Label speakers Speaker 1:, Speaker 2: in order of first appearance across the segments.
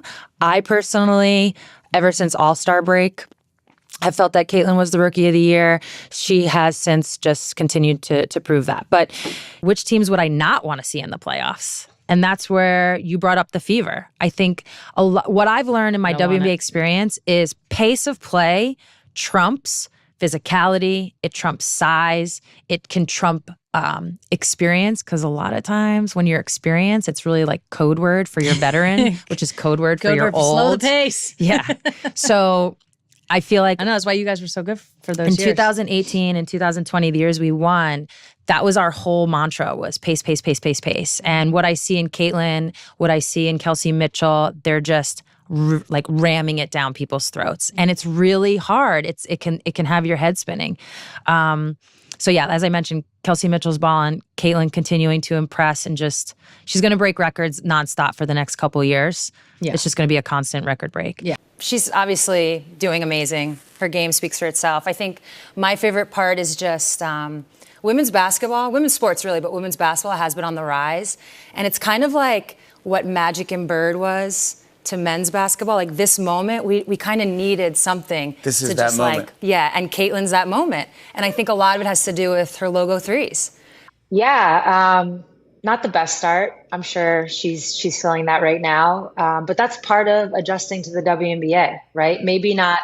Speaker 1: team. I personally, ever since All-Star break, I felt that Caitlyn was the Rookie of the Year. She has since just continued to prove that. But which teams would I not want to see in the playoffs? And that's where you brought up the fever. I think what I've learned in my WNBA experience is pace of play trumps physicality. It trumps size. It can trump experience, because a lot of times when you're experienced, it's really like code word for your veteran, which is code word for your old.
Speaker 2: Slow the pace.
Speaker 1: Yeah. So I feel like
Speaker 2: I know that's why you guys were so good for those
Speaker 1: in
Speaker 2: years.
Speaker 1: 2018 and 2020, the years we won, that was our whole mantra, was pace, pace, pace, pace, pace. And what I see in Caitlyn, what I see in Kelsey Mitchell, they're just like ramming it down people's throats, and it's really hard. It can have your head spinning. So yeah, as I mentioned, Kelsey Mitchell's balling, Caitlyn continuing to impress, and just she's going to break records nonstop for the next couple of years. Yeah. It's just going to be a constant record break.
Speaker 2: Yeah.
Speaker 3: She's obviously doing amazing. Her game speaks for itself. I think my favorite part is just women's basketball, women's sports really, but women's basketball has been on the rise. And it's kind of like what Magic and Bird was to men's basketball. Like this moment, we kind of needed something.
Speaker 4: This is
Speaker 3: to
Speaker 4: that
Speaker 3: just
Speaker 4: moment.
Speaker 3: like, yeah, and Caitlyn's that moment. And I think a lot of it has to do with her logo threes.
Speaker 5: Yeah, not the best start. I'm sure she's feeling that right now. But that's part of adjusting to the WNBA, right? Maybe not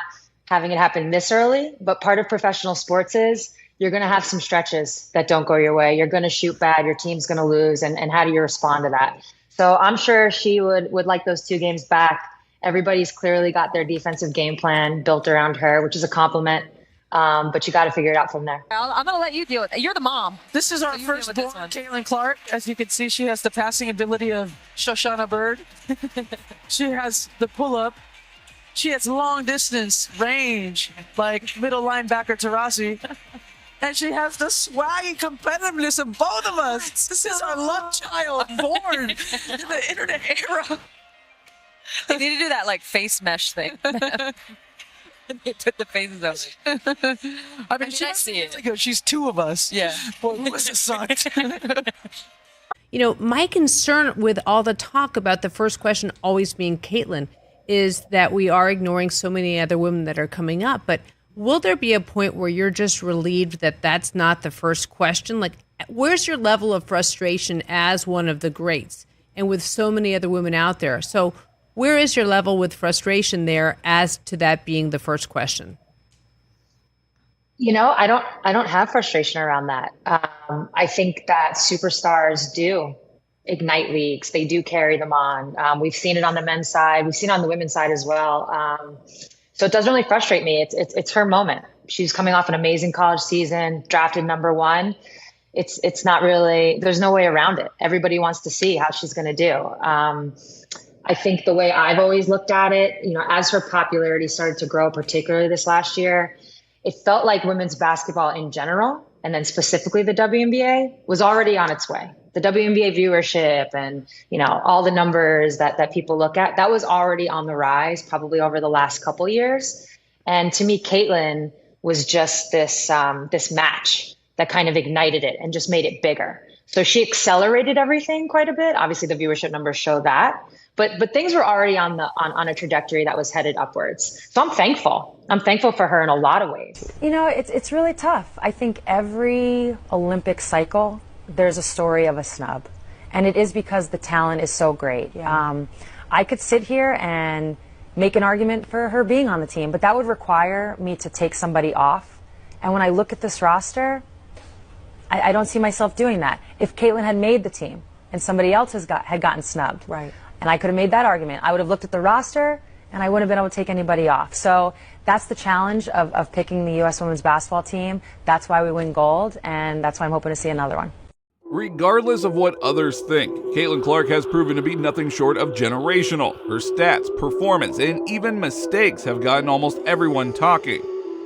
Speaker 5: having it happen this early, but part of professional sports is you're going to have some stretches that don't go your way. You're going to shoot bad. Your team's going to lose. And how do you respond to that? So I'm sure she would like those 2 games back. Everybody's clearly got their defensive game plan built around her, which is a compliment. But you got to figure it out from there.
Speaker 6: I'm going to let you deal with it. You're the mom.
Speaker 7: This is our firstborn, Caitlyn Clark. As you can see, she has the passing ability of Shoshana Bird. She has the pull-up. She has long distance range, like middle linebacker Tarasi. And she has the swaggy competitiveness of both of us. This is our love child, born in the internet era.
Speaker 6: They need to do that like face mesh thing. They put the faces on.
Speaker 7: I mean, I see it. Like, she's 2 of us.
Speaker 6: Yeah.
Speaker 7: Well, Melissa sucked.
Speaker 2: You know, my concern with all the talk about the first question always being Caitlyn is that we are ignoring so many other women that are coming up. But will there be a point where you're just relieved that that's not the first question? Like, where's your level of frustration as one of the greats and with so many other women out there? So where is your level with frustration there as to that being the first question?
Speaker 5: You know, I don't have frustration around that. I think that superstars do ignite leagues. They do carry them on. We've seen it on the men's side. We've seen it on the women's side as well. So it doesn't really frustrate me. It's her moment. She's coming off an amazing college season, drafted number 1. It's not really, there's no way around it. Everybody wants to see how she's going to do. I think the way I've always looked at it, you know, as her popularity started to grow, particularly this last year, it felt like women's basketball in general, and then specifically the WNBA, was already on its way. The WNBA viewership and, you know, all the numbers that people look at, that was already on the rise, probably over the last couple years. And to me, Caitlyn was just this match that kind of ignited it and just made it bigger. So she accelerated everything quite a bit. Obviously, the viewership numbers show that. But things were already on a trajectory that was headed upwards. So I'm thankful. I'm thankful for her in a lot of ways.
Speaker 8: You know, it's really tough. I think every Olympic cycle, there's a story of a snub. And it is because the talent is so great. Yeah. I could sit here and make an argument for her being on the team, but that would require me to take somebody off. And when I look at this roster, I don't see myself doing that. If Caitlyn had made the team and somebody else had gotten snubbed, right, and I could have made that argument, I would have looked at the roster and I wouldn't have been able to take anybody off. So that's the challenge of picking the U.S. women's basketball team. That's why we win gold, and that's why I'm hoping to see another one.
Speaker 9: Regardless of what others think, Caitlyn Clark has proven to be nothing short of generational. Her stats, performance, and even mistakes have gotten almost everyone talking.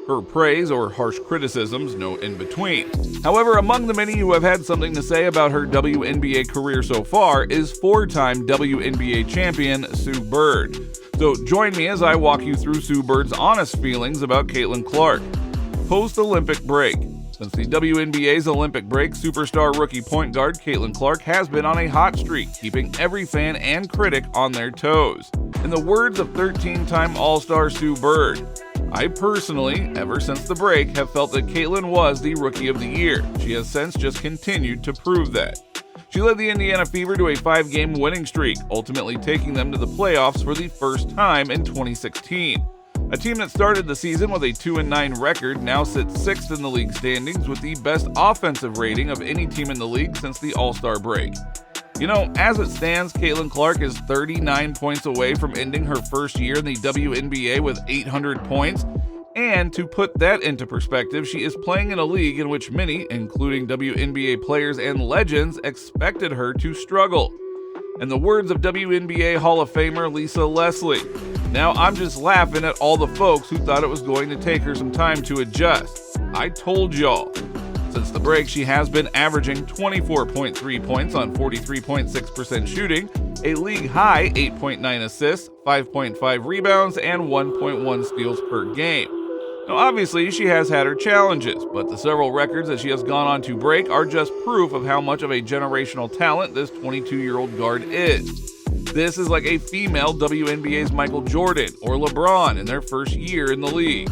Speaker 9: Her praise or harsh criticisms, no in between. However, among the many who have had something to say about her WNBA career so far is 4-time WNBA champion Sue Bird. So join me as I walk you through Sue Bird's honest feelings about Caitlyn Clark. Post-Olympic break. Since the WNBA's Olympic break, superstar rookie point guard Caitlyn Clark has been on a hot streak, keeping every fan and critic on their toes. In the words of 13-time All-Star Sue Bird, "I personally, ever since the break, have felt that Caitlyn was the Rookie of the Year. She has since just continued to prove that." She led the Indiana Fever to a 5-game winning streak, ultimately taking them to the playoffs for the first time in 2016. A team that started the season with a 2-9 record now sits 6th in the league standings with the best offensive rating of any team in the league since the All-Star break. You know, as it stands, Caitlyn Clark is 39 points away from ending her first year in the WNBA with 800 points. And to put that into perspective, she is playing in a league in which many, including WNBA players and legends, expected her to struggle. In the words of WNBA Hall of Famer Lisa Leslie, "Now I'm just laughing at all the folks who thought it was going to take her some time to adjust. I told y'all." Since the break, she has been averaging 24.3 points on 43.6% shooting, a league-high 8.9 assists, 5.5 rebounds, and 1.1 steals per game. Now, obviously, she has had her challenges, but the several records that she has gone on to break are just proof of how much of a generational talent this 22-year-old guard is. This is like a female WNBA's Michael Jordan or LeBron in their first year in the league.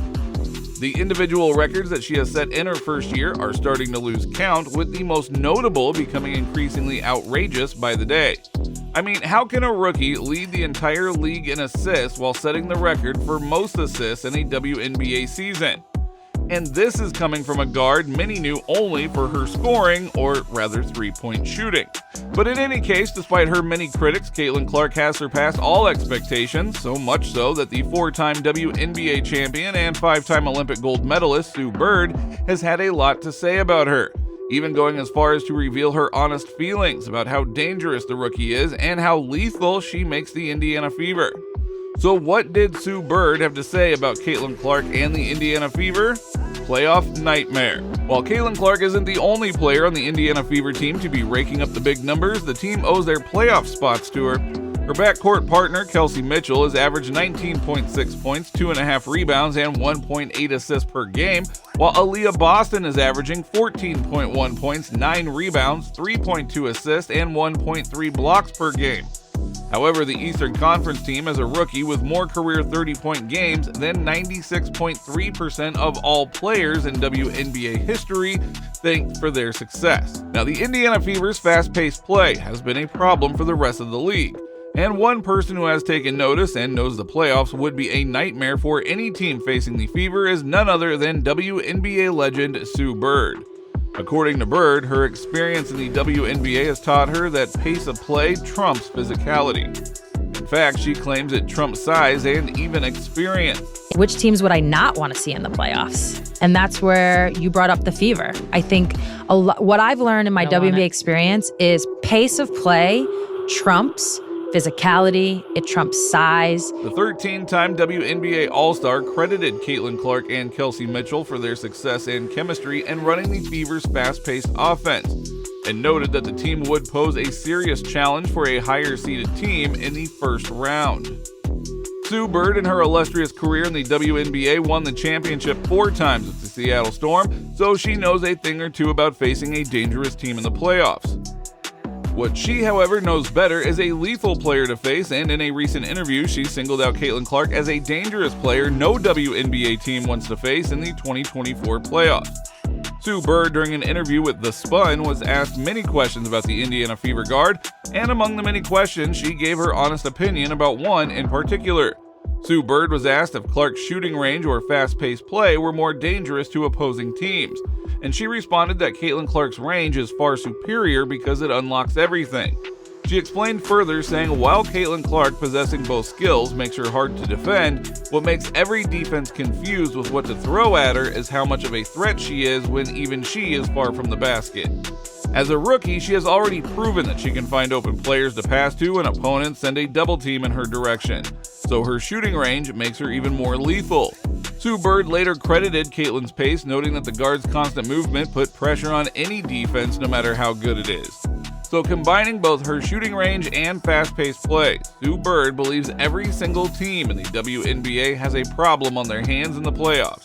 Speaker 9: The individual records that she has set in her first year are starting to lose count, with the most notable becoming increasingly outrageous by the day. I mean, how can a rookie lead the entire league in assists while setting the record for most assists in a WNBA season? And this is coming from a guard many knew only for her scoring, or rather three-point shooting. But in any case, despite her many critics, Caitlyn Clark has surpassed all expectations, so much so that the 4-time WNBA champion and 5-time Olympic gold medalist Sue Bird has had a lot to say about her, even going as far as to reveal her honest feelings about how dangerous the rookie is and how lethal she makes the Indiana Fever. So what did Sue Bird have to say about Caitlyn Clark and the Indiana Fever? Playoff nightmare. While Caitlyn Clark isn't the only player on the Indiana Fever team to be raking up the big numbers, the team owes their playoff spots to her. Her backcourt partner, Kelsey Mitchell, has averaged 19.6 points, 2.5 rebounds, and 1.8 assists per game, while Aaliyah Boston is averaging 14.1 points, 9 rebounds, 3.2 assists, and 1.3 blocks per game. However, the Eastern Conference team has a rookie with more career 30-point games than 96.3% of all players in WNBA history, thanks for their success. Now, the Indiana Fever's fast-paced play has been a problem for the rest of the league, and one person who has taken notice and knows the playoffs would be a nightmare for any team facing the Fever is none other than WNBA legend Sue Bird. According to Bird, her experience in the WNBA has taught her that pace of play trumps physicality. In fact, she claims it trumps size and even experience.
Speaker 1: Which teams would I not want to see in the playoffs? And that's where you brought up the Fever. I think what I've learned in my WNBA experience is pace of play trumps physicality, it trumps size.
Speaker 9: The 13-time WNBA All-Star credited Caitlyn Clark and Kelsey Mitchell for their success and chemistry in running the Fever's fast-paced offense, and noted that the team would pose a serious challenge for a higher-seeded team in the first round. Sue Bird, in her illustrious career in the WNBA, won the championship 4 times with the Seattle Storm, so she knows a thing or two about facing a dangerous team in the playoffs. What she, however, knows better is a lethal player to face, and in a recent interview, she singled out Caitlyn Clark as a dangerous player no WNBA team wants to face in the 2024 playoffs. Sue Bird, during an interview with The Spun, was asked many questions about the Indiana Fever guard, and among the many questions, she gave her honest opinion about one in particular. Sue Bird was asked if Clark's shooting range or fast-paced play were more dangerous to opposing teams, and she responded that Caitlyn Clark's range is far superior because it unlocks everything. She explained further, saying while Caitlyn Clark possessing both skills makes her hard to defend, what makes every defense confused with what to throw at her is how much of a threat she is when even she is far from the basket. As a rookie, she has already proven that she can find open players to pass to and opponents send a double team in her direction, so her shooting range makes her even more lethal. Sue Bird later credited Caitlyn's pace, noting that the guard's constant movement put pressure on any defense no matter how good it is. So combining both her shooting range and fast-paced play, Sue Bird believes every single team in the WNBA has a problem on their hands in the playoffs.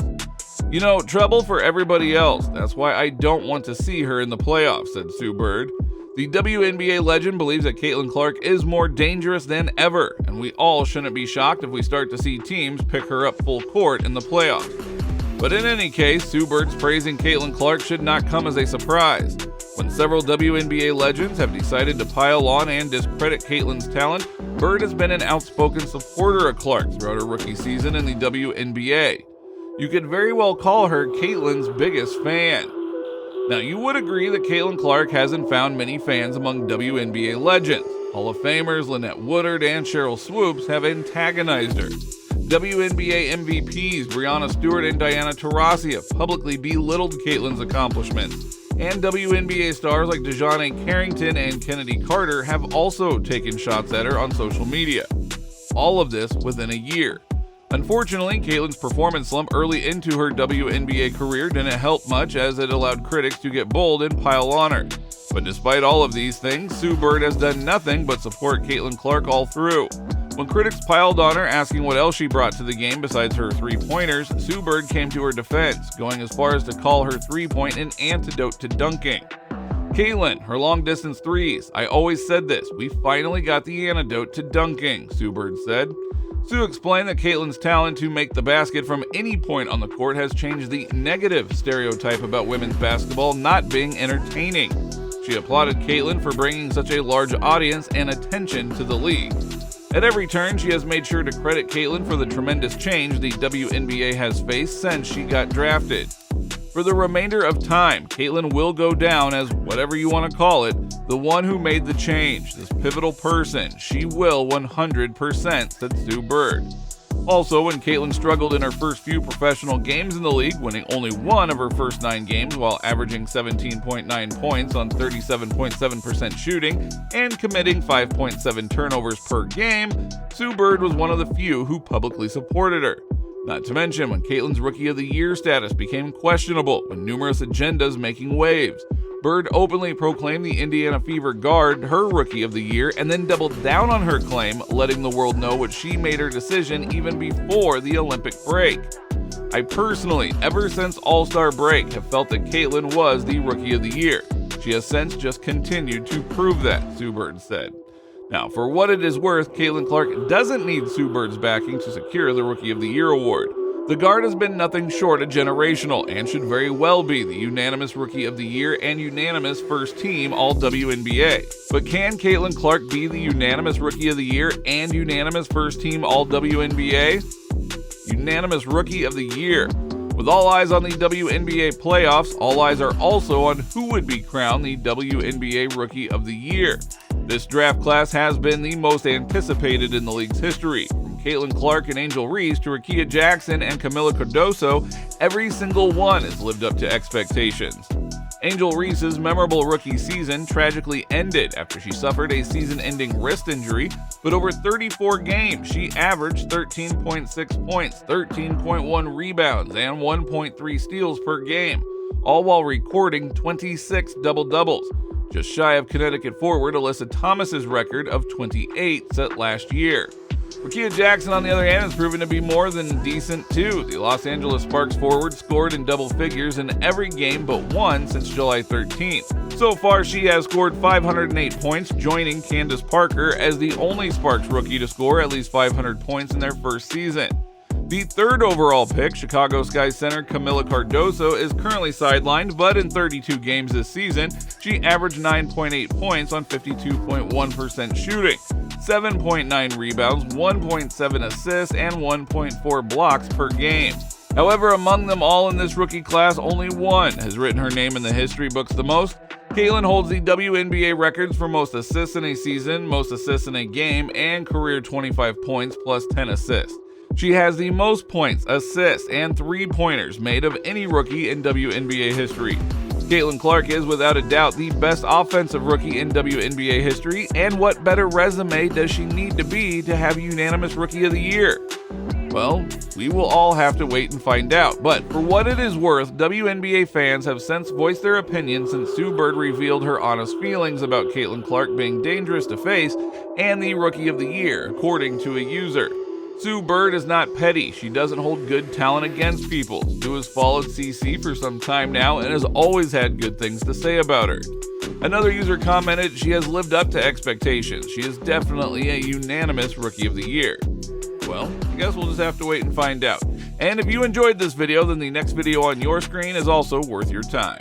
Speaker 9: "You know, trouble for everybody else. That's why I don't want to see her in the playoffs," said Sue Bird. The WNBA legend believes that Caitlyn Clark is more dangerous than ever, and we all shouldn't be shocked if we start to see teams pick her up full court in the playoffs. But in any case, Sue Bird's praising Caitlyn Clark should not come as a surprise. When several WNBA legends have decided to pile on and discredit Caitlyn's talent, Bird has been an outspoken supporter of Clark throughout her rookie season in the WNBA. You could very well call her Caitlyn's biggest fan. Now, you would agree that Caitlyn Clark hasn't found many fans among WNBA legends. Hall of Famers Lynette Woodard and Cheryl Swoops have antagonized her. WNBA MVPs Breanna Stewart and Diana Taurasi have publicly belittled Caitlyn's accomplishments. And WNBA stars like DeJounte Carrington and Kennedy Carter have also taken shots at her on social media. All of this within a year. Unfortunately, Caitlyn's performance slump early into her WNBA career didn't help much, as it allowed critics to get bold and pile on her. But despite all of these things, Sue Bird has done nothing but support Caitlyn Clark all through. When critics piled on her, asking what else she brought to the game besides her three-pointers, Sue Bird came to her defense, going as far as to call her three-point an antidote to dunking. "Caitlyn, her long-distance threes. I always said this. We finally got the antidote to dunking," Sue Bird said. Sue explained that Caitlyn's talent to make the basket from any point on the court has changed the negative stereotype about women's basketball not being entertaining. She applauded Caitlyn for bringing such a large audience and attention to the league. At every turn, she has made sure to credit Caitlyn for the tremendous change the WNBA has faced since she got drafted. For the remainder of time, Caitlyn will go down as, whatever you want to call it, the one who made the change, this pivotal person. She will 100%, said Sue Bird. Also, when Caitlyn struggled in her first few professional games in the league, winning only one of her first 9 games while averaging 17.9 points on 37.7% shooting and committing 5.7 turnovers per game, Sue Bird was one of the few who publicly supported her. Not to mention when Caitlyn's Rookie of the Year status became questionable, with numerous agendas making waves. Bird openly proclaimed the Indiana Fever guard her Rookie of the Year and then doubled down on her claim, letting the world know what she made her decision even before the Olympic break. "I personally, ever since All-Star break, have felt that Caitlyn was the Rookie of the Year. She has since just continued to prove that," Sue Bird said. Now, for what it is worth, Caitlyn Clark doesn't need Sue Bird's backing to secure the Rookie of the Year award. The guard has been nothing short of generational and should very well be the unanimous Rookie of the Year and unanimous First Team All-WNBA. But can Caitlyn Clark be the unanimous Rookie of the Year and unanimous First Team All-WNBA? Unanimous Rookie of the Year. With all eyes on the WNBA playoffs, all eyes are also on who would be crowned the WNBA Rookie of the Year. This draft class has been the most anticipated in the league's history. From Caitlyn Clark and Angel Reese to Rickea Jackson and Camila Cardoso, every single one has lived up to expectations. Angel Reese's memorable rookie season tragically ended after she suffered a season-ending wrist injury, but over 34 games, she averaged 13.6 points, 13.1 rebounds, and 1.3 steals per game, all while recording 26 double-doubles, just shy of Connecticut forward Alyssa Thomas's record of 28 set last year. Rickea Jackson, on the other hand, has proven to be more than decent too. The Los Angeles Sparks forward scored in double figures in every game but one since July 13th. So far, she has scored 508 points, joining Candace Parker as the only Sparks rookie to score at least 500 points in their first season. The third overall pick, Chicago Sky center Camila Cardoso, is currently sidelined, but in 32 games this season, she averaged 9.8 points on 52.1% shooting, 7.9 rebounds, 1.7 assists, and 1.4 blocks per game. However, among them all in this rookie class, only one has written her name in the history books the most. Caitlyn holds the WNBA records for most assists in a season, most assists in a game, and career 25 points plus 10 assists. She has the most points, assists, and three-pointers made of any rookie in WNBA history. Caitlyn Clark is without a doubt the best offensive rookie in WNBA history, and what better resume does she need to be to have unanimous Rookie of the Year? Well, we will all have to wait and find out, but for what it is worth, WNBA fans have since voiced their opinion since Sue Bird revealed her honest feelings about Caitlyn Clark being dangerous to face and the Rookie of the Year, according to a user. Sue Bird is not petty. She doesn't hold good talent against people. Sue has followed CC for some time now and has always had good things to say about her. Another user commented she has lived up to expectations. She is definitely a unanimous Rookie of the Year. Well, I guess we'll just have to wait and find out. And if you enjoyed this video, then the next video on your screen is also worth your time.